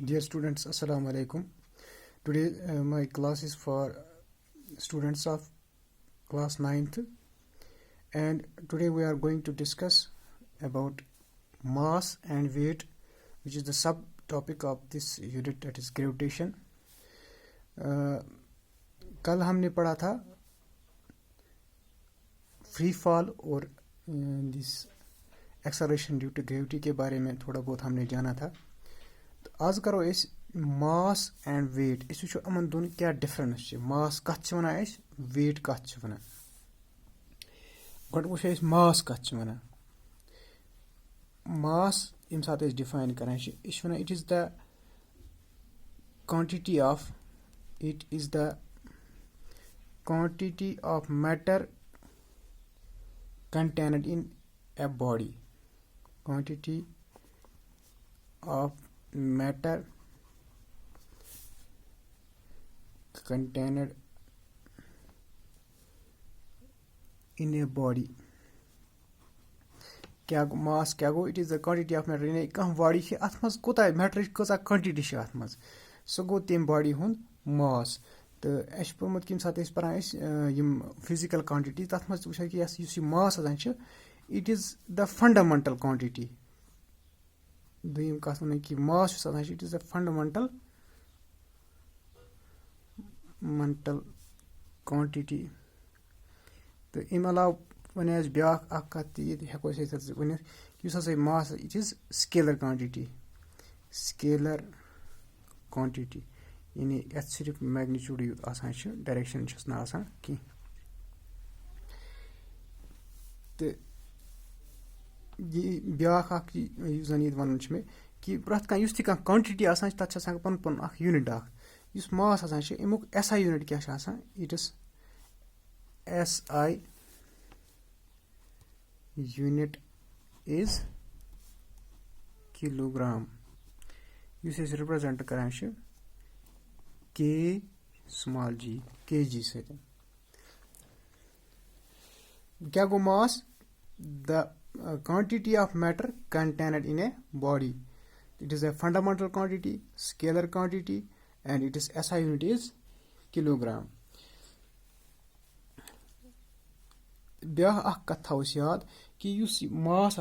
Dear students, Assalamu alaikum. Today my class is for students of class 9th, and today we are going to discuss about mass and weight, which is the subtopic of this unit, that is gravitation. कल हमने पढ़ा था free fall और this acceleration due to gravity के बारे में थोड़ा बहुत हमने जाना था. आज करो इस मास एंड वेट इस वो अमन दोन क्या डिफरेंस मास कत वन वेट कत वन गो वो मास कत वन मास यम सात डिफाइन कर one it is the quantity of matter contained in a body. Quantity of matter contained in a body. क्या गो मास क्या go it is the quantity of matter यानी कह बॉडी अत मज कोता मैटर कसा क्वांटिटी अत मज सो गो तम बॉडी हुंद मास. तो अस पोर्मुत कम सात पान फिजिकल क्वांटिटी तथ मज वो कि mass it is the fundamental quantity. दोम कत वन कि mass it is the fundamental quantity. तो अम अलाव वन ब्या कत हेको वन mass it is scalar quantity यानी ये सिर्फ मैग्नीट्यूड यूत डायरेक्शन कह. तो ब्या जन ये वन मे कि प्रत कह क्वांटिटी तथा पन पन यूनिट मास अमुक SI यूनिट क्या it is SI unit is kilogram represent करान K small g kg से. क्या गो mass the quantity of matter contained in a body. It is a fundamental quantity, scalar quantity, and it is SI unit is kilogram. ब्या कथ थोस याद कि मास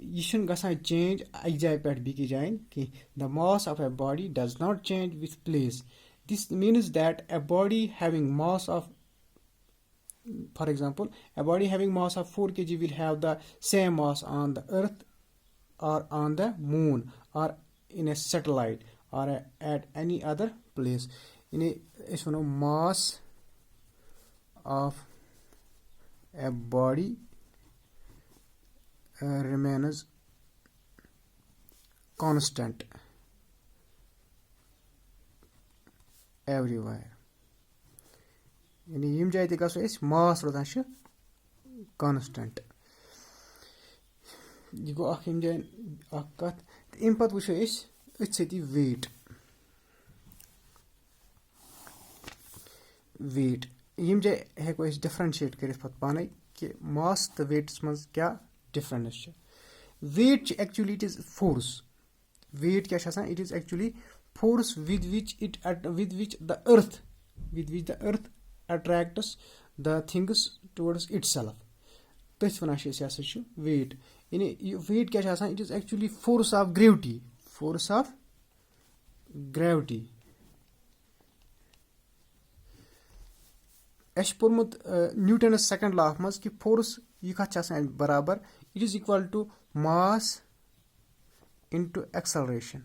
यह गसान change अक जाय पे बीस जाय कह. The mass of a body does not change with place. This means that a body having mass of, for example, a body having mass of 4 kg will have the same mass on the earth or on the moon or in a satellite or at any other place. Is mass of a body remains constant everywhere. यम जाए गो मास रोजान constant. यह गो यम जाए कत. अम पे वो अथी wait यम जाए हेको differentiate कर पाने कि मास तो वेट्स मज क्या difference. Weight actually it is force. Weight क्या it is actually force with which the earth attracts the things towards itself. तथ वन वेट. यानी वेट क्या it is actually force of gravity. अस पोर्मुत न्यूटनस सेकंड लॉ मज कि force यह कत बराबर it is equal to mass into acceleration.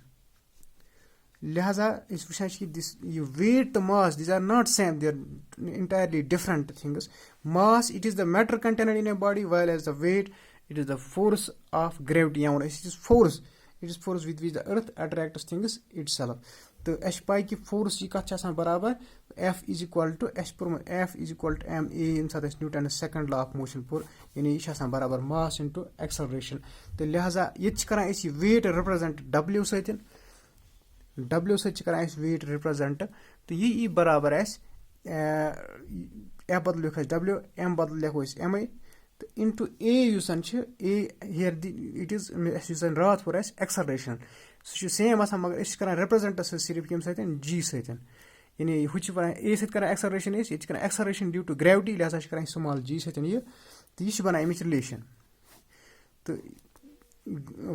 लिहाजा वो कि वेट तो mass these are not same, they are entirely different things. Mass it is the matter contained in a body while as the weight it is the force of gravity. it is force with which the earth attracts things itself. तो अस पाई कि force यह कत बराबर F is equal to F is equal to ma यम सात Newton second law of motion पोर यानी यह बराबर मास इनटू एक्सेलरेशन. तो लिहाजा ये वेट रिप्रेजेंट W सतन वेट रिप्रेजेंट. तो यह बराबर F बदल लिखो W, M बदल लिखो MI. तो into A A here it is रात पोर एक्सेलरेशन. सह छ सेम आसान मगर अस करन रिप्रेजेंट सिर्फ कम सत जी सत यानी हु वन ए सत करन एक्सलरेशन ये कर एक्सलरेशन ड्यू टू ग्रेविटी लिहाजा कर स्मॉल जी सत यह तो यह बना अमिच रिलेशन तो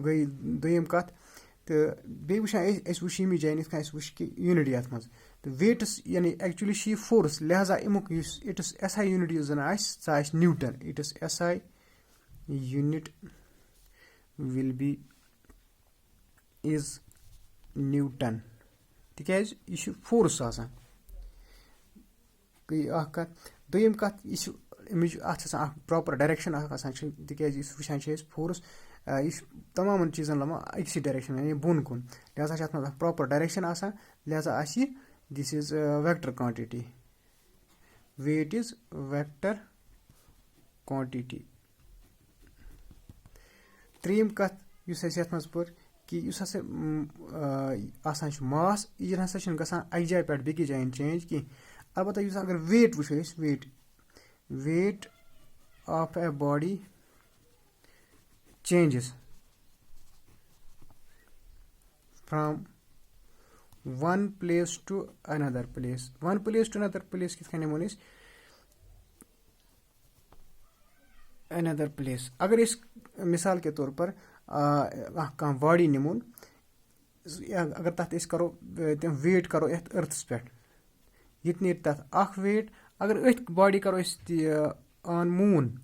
गई दोयम कत तो बे वुच यमी जान ये वो कि यूनिटी अत मज तो वेट्स यानी एक्चुअली यह फोर्स लिहाजा अमुक इट्स एस आई यूनिट यस जन सह Newton it's S I unit will be is Newton तिकाज यह फोर्स आसान गई कत दोयम कत अमिच अत प्रॉपर डायरेक्शन तिकाज वुचान फोर्स यह तमाम चीज़न लमा अक्सी डायरेक्शन यानी बोन कुन लिहाजा अत प्रॉपर डायरेक्शन आसान लिहाजा as this is vector quantity weight is vector quantity त्रीम कत यत मज पर कि आसान मास यह हसा गसान अक जाय पे बेकिस जाय चेंज कहीं अलबत्त अगर वेट वो weight of a body changes from one place to another place किस कन another place अगर इस मिसाल के तौर पर कह बॉडी निमोन अगर तथ करो तम वेट करो ये अर्थस पे ये नीर तथ अख वेट अगर अथ बॉडी करो ऑन मून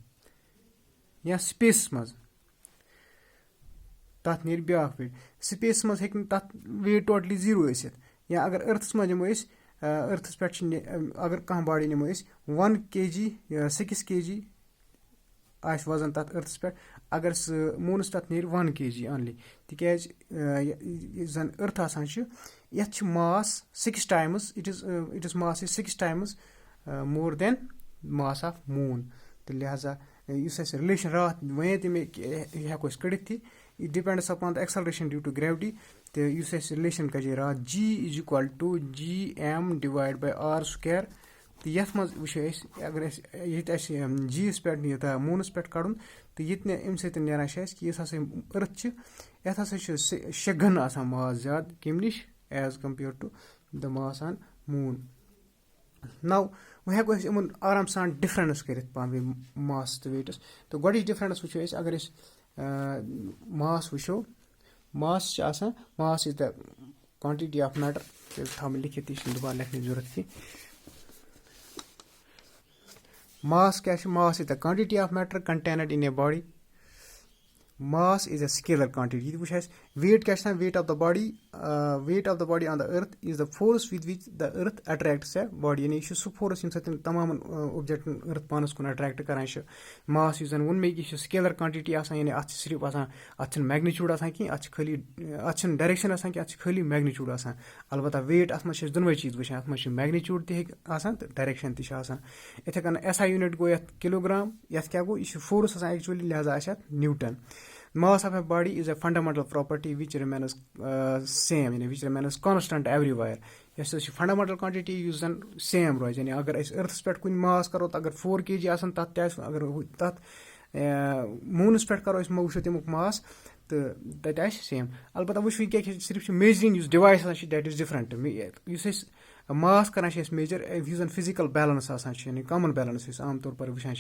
या स्पेस मज तथ नीर ब्या वेट स्पेस मज हे तथ वेट टोटली जीरो या अगर अर्थस मज निमो अर्थस पे अगर कह बॉडी निमो 1 kg 6 kg आस वजन तथ अर्थस पे अगर मूनस तथ नीर 1 kg ऑनली तिकाज जन अर्थ आसान ये मास 6 times it is mass is 6 times more then mass of moon तो लिहाजा इस रिलेशन रात वे तमें हेको कड़ित थी it depends upon the acceleration due to gravity तो इस रिलेशन कजे रात g is equal to gm divided by r square तो ये मज वो अगर ये जी पे मूनस पे कड़न तो ये अम सान कि इस अर्थ ये हसा 6 गन आसान मास ज्यादा कम नश as compare to the mass on moon नौ वो हेको इन आराम सान डिफरेंस कर पान मास तो वेटस तो गोड डिफरेंस वो अगर मास वो mass mass is the quantity of matter था लिखित दोबारा लिखने जरूरत की मास क्या mass is the quantity of matter contained in a body mass is a scalar quantity वो वेट क्या weight of the body on the earth is the force with which the earth attracts a body यानी यह सह force यम सत तमाम object अर्थ पानस कुन attract करान मास यह वोन मे यह स्केलर क्वांटिटी यानी अत सिर्फ अत मैग्नीट्यूड कहीं अत खाली अत डायरेक्शन कि अत खाली मैग्नीट्यूड अलबत्त वेट अत मज दोनों चीज वुचान अत मज मैग्नीट्यूड तो डायरेक्शन इथे कन S I unit go kilogram ये क्या गो यह फोर्स एक्चुअली लिहाजा Newton mass of a body is a fundamental property which remains same यानी which remains constant everywhere yes fundamental quantity use जन सेम रोज यानी अगर अर्थस पे कुछ मास करो तो अगर 4 kg आसन तथ अगर तथ मूनस पे करो वो तमुक मास तो तत सेम अलबत्त वो क्या सिर्फ measuring device that is different mass करान मेजर यह जन फिजिकल बैलेंस यानी कॉमन बैलेंस आम तौर पर वुचान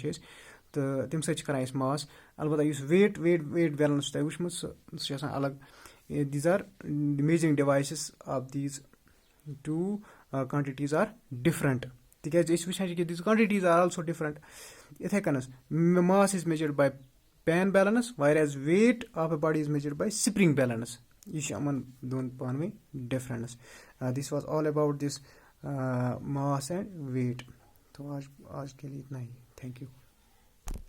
तो तम सत मास अलबत्त वेट वेट वेट बैलेंस तुम वुचमुत सह अलग these are measuring devices of these two quantities are different तिकाज वुचान these quantities are also different इथे कन mass is measured by pan balance whereas weight of a body is measured by spring balance यह यमन दोन पान difference this was all about this mass and weight तो आज के लिए इतना ही थैंक यू